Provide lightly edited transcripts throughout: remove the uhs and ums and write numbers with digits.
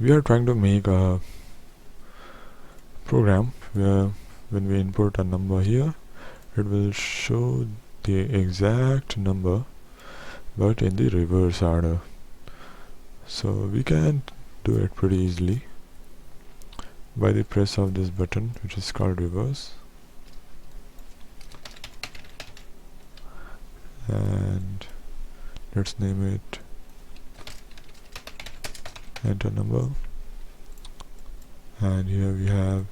We are trying to make a program where when we input a number here, it will show the exact number but in the reverse order. So we can do it pretty easily by the press of this button, which is called reverse, and let's name it enter number, and here we have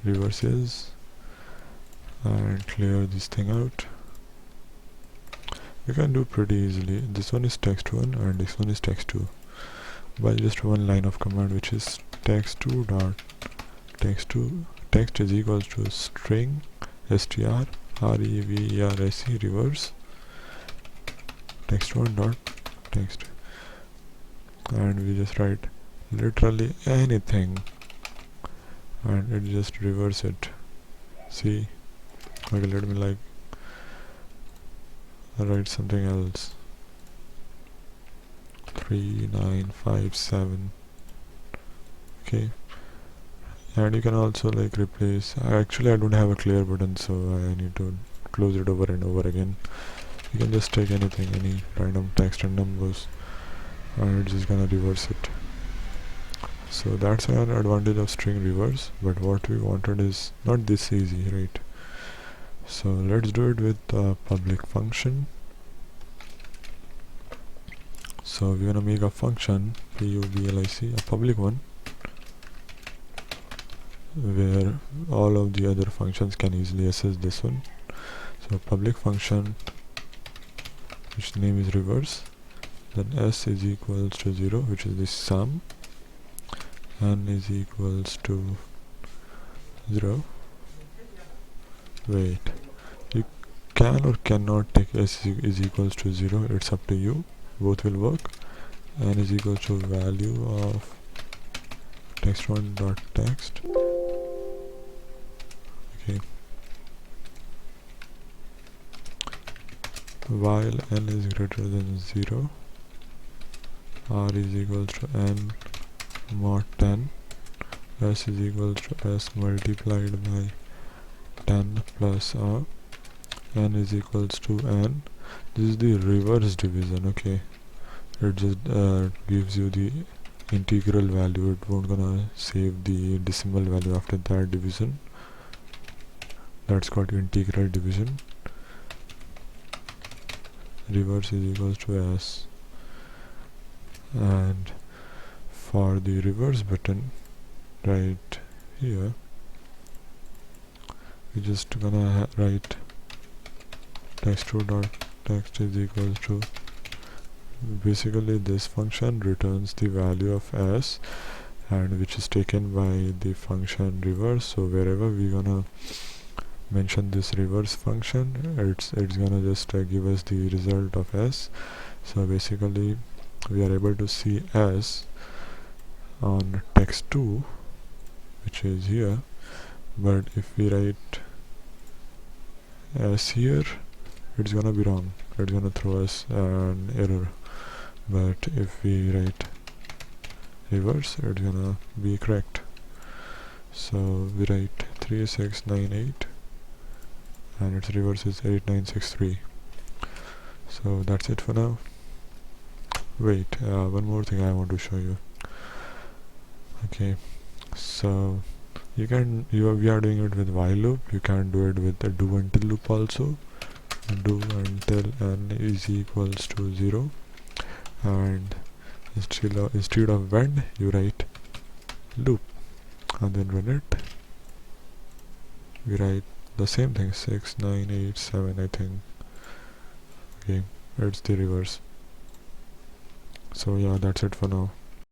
reverses, and clear this thing out. You can do pretty easily. This one is text1 and this one is text2 by just one line of command, which is text2 dot text2 text is equals to string str reverse reverse text1 dot text, and we just write literally anything and it just reverse it. See, okay, let me like write something else. 3957. Okay, and you can also like replace. Actually I don't have a clear button, so I need to close it over and over again. You can just take anything, any random text and numbers, and it's just gonna reverse it. So that's an advantage of string reverse, but what we wanted is not this easy, right? So let's do it with a public function. So we're gonna make a function public, a public one, where all of the other functions can easily access this one. So public function, which name is reverse, then s is equals to 0, which is the sum, n is equals to 0. Wait, you can or cannot take s is equals to 0, it's up to you, both will work. N is equals to value of text1 dot text. Okay, while n is greater than 0, r is equals to n mod 10, s is equals to s multiplied by 10 plus r, n is equals to n. This is the reverse division. Okay, it just gives you the integral value, it won't gonna save the decimal value after that division. That's called integral division. Reverse is equals to s, and for the reverse button right here, we just gonna write text2 dot text is equals to, basically this function returns the value of s, and which is taken by the function reverse. So wherever we gonna mention this reverse function, it's gonna just give us the result of s. So basically we are able to see s on text2, which is here, but if we write s here, it's gonna be wrong, it's gonna throw us an error. But if we write reverse, it's gonna be correct. So we write 3698 and its reverse is 8963. So that's it for now. Wait, one more thing I want to show you. Okay, so we are doing it with while loop. You can do it with a do until loop also. Do until n is equals to 0, and instead of when, you write loop and then run it. We write the same thing, 6987, I think. Okay, it's the reverse. So yeah, that's it for now.